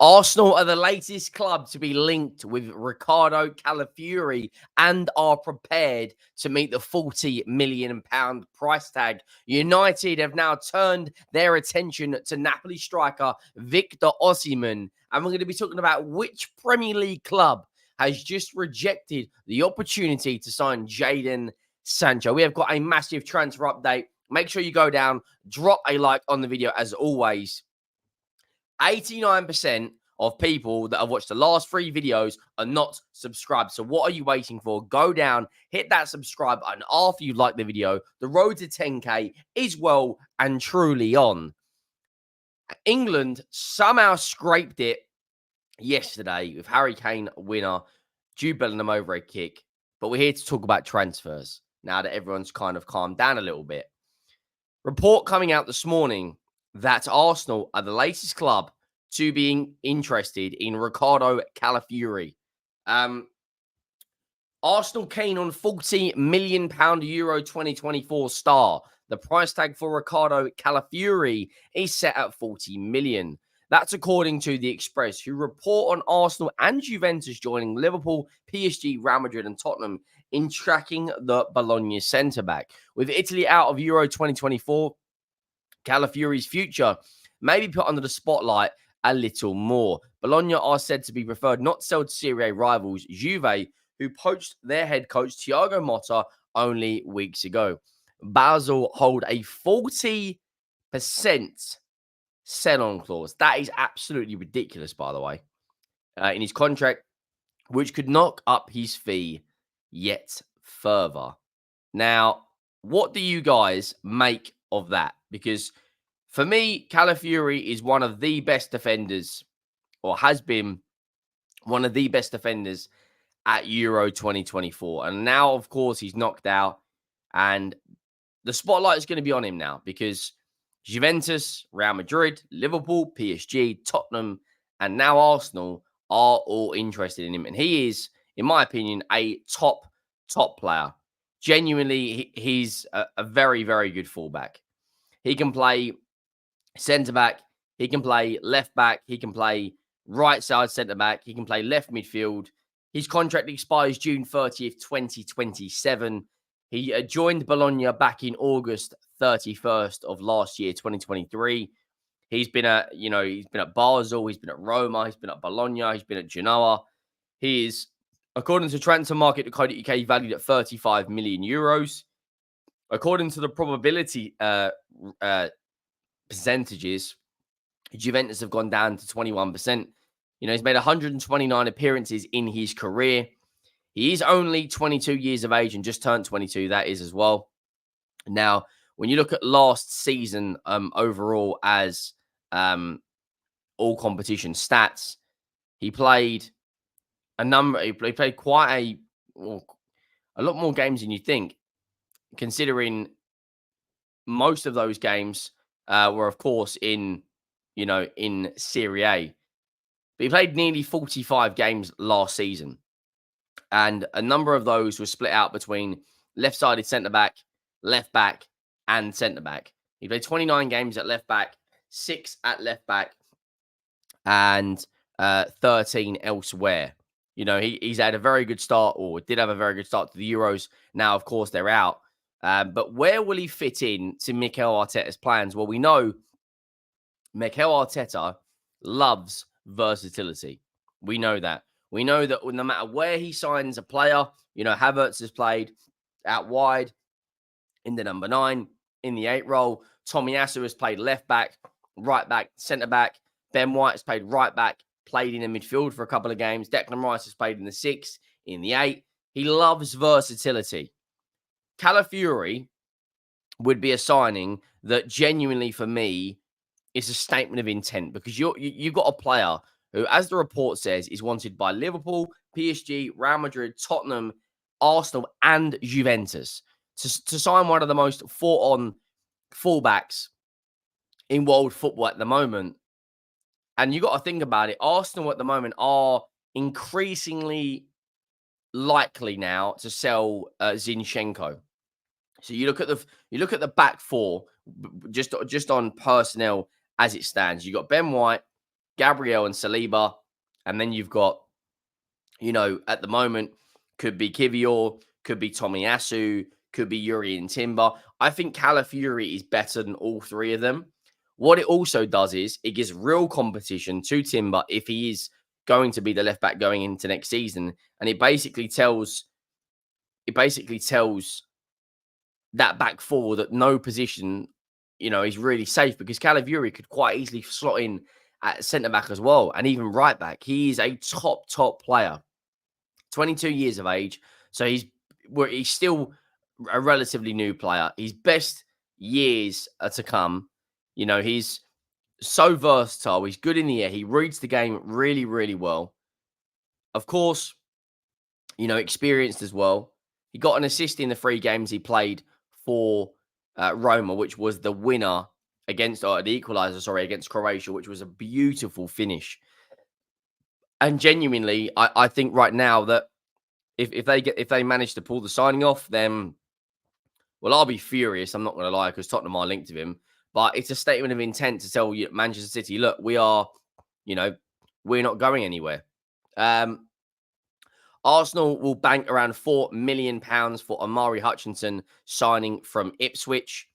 Arsenal are the latest club to be linked with Ricardo Calafiori and are prepared to meet the £40 million price tag. United have now turned their attention to Napoli striker Victor Oshimen, and we're going to be talking about which Premier League club has just rejected the opportunity to sign Jadon Sancho. We have got a massive transfer update. Make sure you go down, drop a like on the video as always. 89% of people that have watched the last 3 videos are not subscribed. So what are you waiting for? Go down, hit that subscribe button after you like the video. The road to 10K is well and truly on. England somehow scraped it yesterday with Harry Kane winner, Jude Bellingham over a kick. But we're here to talk about transfers now that everyone's kind of calmed down a little bit. Report coming out this morning that Arsenal are the latest club to being interested in Ricardo Calafiori. Arsenal keen on £40 million Euro 2024 star. The price tag for Ricardo Calafiori is set at £40 million. That's according to The Express, who report on Arsenal and Juventus joining Liverpool, PSG, Real Madrid and Tottenham in tracking the Bologna centre-back. With Italy out of Euro 2024, Calafiori's future may be put under the spotlight a little more. Bologna are said to be preferred not to sell to Serie A rivals Juve, who poached their head coach Thiago Motta only weeks ago. Basel hold a 40% sell-on clause. That is absolutely ridiculous, by the way, in his contract, which could knock up his fee yet further. Now, what do you guys make of that? Because for me, Calafiori is one of the best defenders, or has been one of the best defenders at Euro 2024. And now, of course, he's knocked out. And the spotlight is going to be on him now because Juventus, Real Madrid, Liverpool, PSG, Tottenham, and now Arsenal are all interested in him. And he is, in my opinion, a top player. Genuinely, he's a very, very good fullback. He can play centre-back. He can play left-back. He can play right-side centre-back. He can play left midfield. His contract expires June 30th, 2027. He joined Bologna back in August 31st of last year, 2023. He's been at Basel. He's been at Roma. He's been at Bologna. He's been at Genoa. He is, according to transfermarkt.co.uk, valued at 35 million euros. According to the probability percentages, Juventus have gone down to 21%. He's made 129 appearances in his career. He is only 22 years of age and just turned 22, that is as well. Now, when you look at last season overall as all competition stats, he played he played quite a lot more games than you think, considering most of those games were, of course, in Serie A. But he played nearly 45 games last season. And a number of those were split out between left-sided centre-back, left-back, and centre-back. He played 29 games at left-back, 6 at left-back, and 13 elsewhere. He's had a very good start, or did have a very good start to the Euros. Now, of course, they're out. But where will he fit in to Mikel Arteta's plans? Well, we know Mikel Arteta loves versatility. We know that. We know that no matter where he signs a player, Havertz has played out wide in the number 9, in the 8 role. Tomiyasu has played left back, right back, centre back. Ben White has played right back, played in the midfield for a couple of games. Declan Rice has played in the 6, in the 8. He loves versatility. Calafiori would be a signing that genuinely, for me, is a statement of intent, because you've got a player who, as the report says, is wanted by Liverpool, PSG, Real Madrid, Tottenham, Arsenal, and Juventus to sign one of the most fought-on fullbacks in world football at the moment. And you got to think about it. Arsenal at the moment are increasingly likely now to sell Zinchenko. So you look at the back four, just on personnel as it stands. You got Ben White, Gabriel and Saliba. And then you've got, at the moment, could be Kivior, could be Tomiyasu, could be Yuri and Timber. I think Calafiori is better than all three of them. What it also does is it gives real competition to Timber if he is going to be the left back going into next season. And it basically tells that back four that no position, is really safe, because Calafiori could quite easily slot in at centre back as well, and even right back. He is a top player, 22 years of age, so he's still a relatively new player. His best years are to come. He's so versatile. He's good in the air. He reads the game really, really well. Of course, experienced as well. He got an assist in the 3 games he played for Roma, which was the winner against, or the equalizer, sorry, against Croatia, which was a beautiful finish. And genuinely, I think right now that if they manage to pull the signing off, then, well, I'll be furious. I'm not going to lie, because Tottenham are linked to him. But it's a statement of intent to tell Manchester City, look, we're not going anywhere. Arsenal will bank around £4 million for Amari Hutchinson signing from Ipswich.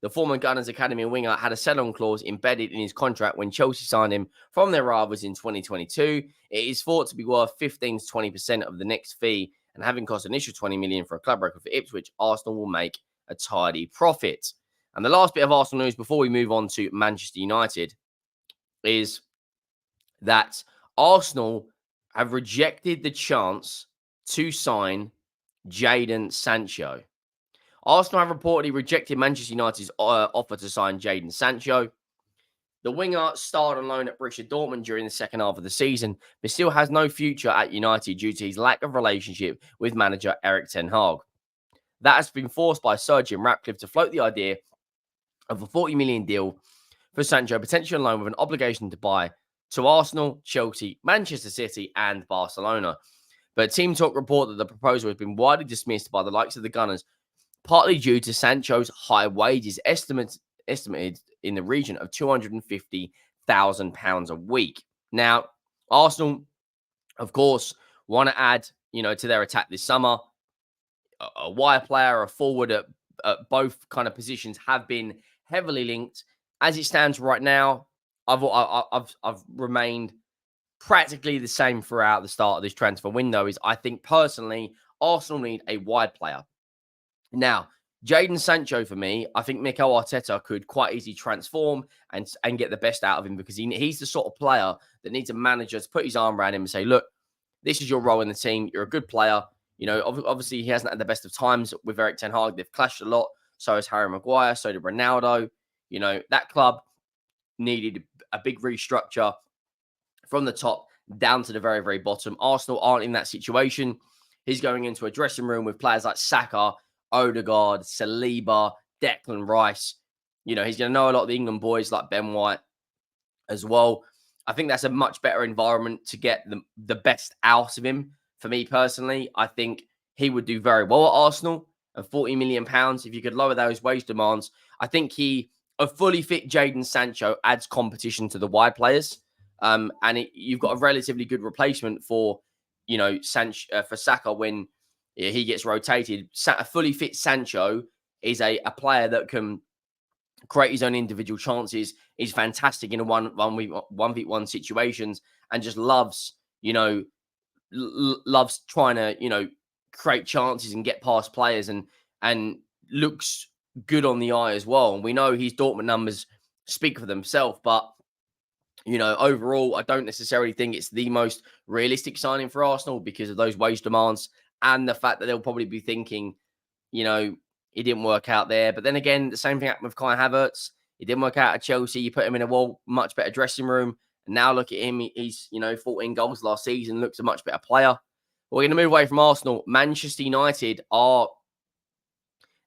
The former Gunners Academy winger had a sell-on clause embedded in his contract when Chelsea signed him from their rivals in 2022. It is thought to be worth 15 to 20% of the next fee, and having cost initial $20 million for a club record for Ipswich, Arsenal will make a tidy profit. And the last bit of Arsenal news before we move on to Manchester United is that Arsenal have rejected the chance to sign Jadon Sancho. Arsenal have reportedly rejected Manchester United's offer to sign Jadon Sancho. The winger starred on loan at Borussia Dortmund during the second half of the season, but still has no future at United due to his lack of relationship with manager Erik ten Hag. That has been forced by Sir Jim Ratcliffe to float the idea of a $40 million deal for Sancho, potentially on loan with an obligation to buy to Arsenal, Chelsea, Manchester City, and Barcelona. But Team Talk report that the proposal has been widely dismissed by the likes of the Gunners, partly due to Sancho's high wages, estimated in the region of £250,000 a week. Now, Arsenal, of course, want to add, to their attack this summer. A wire player, a forward at both kind of positions have been heavily linked. As it stands right now, I've remained practically the same throughout the start of this transfer window. I think personally, Arsenal need a wide player. Now, Jadon Sancho, for me, I think Mikel Arteta could quite easily transform and get the best out of him, because he's the sort of player that needs a manager to put his arm around him and say, look, this is your role in the team. You're a good player. Obviously, he hasn't had the best of times with Erik ten Hag. They've clashed a lot. So has Harry Maguire. So did Ronaldo. That club needed a big restructure from the top down to the very, very bottom. Arsenal aren't in that situation. He's going into a dressing room with players like Saka, Odegaard, Saliba, Declan Rice. He's going to know a lot of the England boys like Ben White as well. I think that's a much better environment to get the best out of him. For me personally, I think he would do very well at Arsenal. And £40 million, if you could lower those wage demands, I think a fully fit Jadon Sancho adds competition to the wide players. And you've got a relatively good replacement for, for Saka when he gets rotated. A fully fit Sancho is a player that can create his own individual chances, is fantastic in a 1v1 situations, and just loves, loves trying to, create chances and get past players, and looks good on the eye as well. And we know his Dortmund numbers speak for themselves, but overall, I don't necessarily think it's the most realistic signing for Arsenal because of those wage demands and the fact that they'll probably be thinking, it didn't work out there. But then again, the same thing happened with Kai Havertz. It didn't work out at Chelsea. You put him in a much better dressing room. And now look at him. He's, 14 goals last season, looks a much better player. We're going to move away from Arsenal. Manchester United are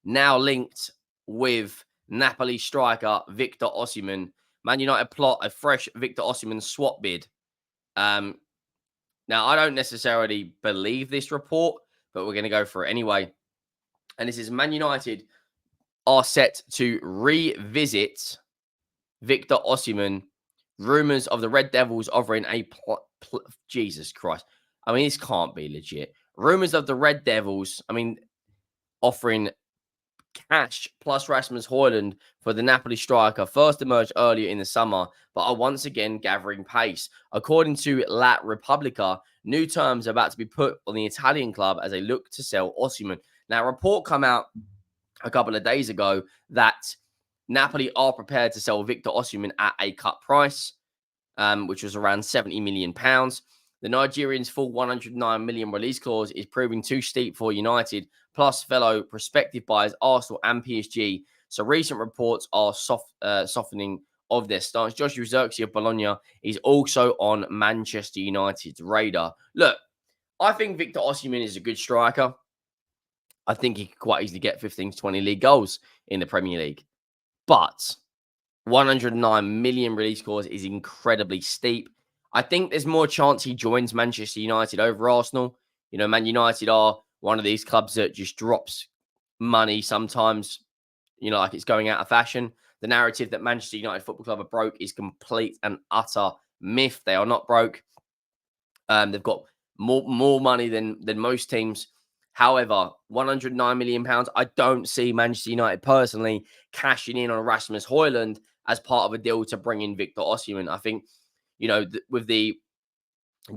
now linked with Napoli striker Victor Oshimen. Man United plot a fresh Victor Osimhen swap bid. Now, I don't necessarily believe this report, but we're going to go for it anyway. And this is Man United are set to revisit Victor Osimhen Rumors of the Red Devils offering Jesus Christ. I mean, this can't be legit. Rumors of the Red Devils, offering cash plus Rasmus Højlund for the Napoli striker first emerged earlier in the summer, but are once again gathering pace. According to La Repubblica, new terms are about to be put on the Italian club as they look to sell Oshimen. Now, a report come out a couple of days ago that Napoli are prepared to sell Victor Osimhen at a cut price, which was around £70 million. The Nigerian's full 109 million release clause is proving too steep for United, plus fellow prospective buyers Arsenal and PSG. So recent reports are softening of their stance. Joshua Zirkzee of Bologna is also on Manchester United's radar. Look, I think Victor Osimhen is a good striker. I think he could quite easily get 15 to 20 league goals in the Premier League. But 109 million release clause is incredibly steep. I think there's more chance he joins Manchester United over Arsenal. You know, Man United are one of these clubs that just drops money sometimes, you know, like it's going out of fashion. The narrative that Manchester United Football Club are broke is complete and utter myth. They are not broke. They've got more money than most teams. However, 109 million pounds, I don't see Manchester United personally cashing in on Rasmus Højlund as part of a deal to bring in Victor Osimhen. I think, you know, with the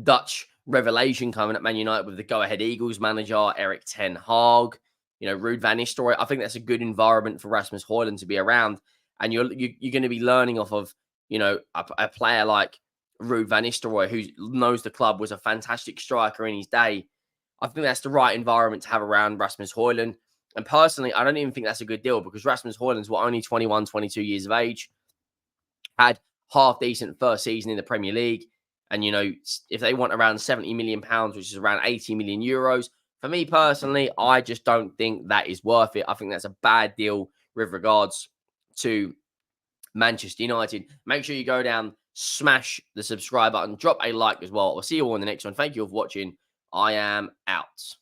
Dutch revelation coming at Man United with the go-ahead Eagles manager, Erik ten Hag, you know, Ruud van Nistelrooy, I think that's a good environment for Rasmus Højlund to be around. And you're going to be learning off of, you know, a player like Ruud van Nistelrooy, who knows the club, was a fantastic striker in his day. I think that's the right environment to have around Rasmus Højlund. And personally, I don't even think that's a good deal because Rasmus Højlund's only 21, 22 years of age, had half-decent first season in the Premier League. And, you know, if they want around £70 million, which is around 80 million euros, for me personally, I just don't think that is worth it. I think that's a bad deal with regards to Manchester United. Make sure you go down, smash the subscribe button, drop a like as well. I'll see you all in the next one. Thank you for watching. I am out.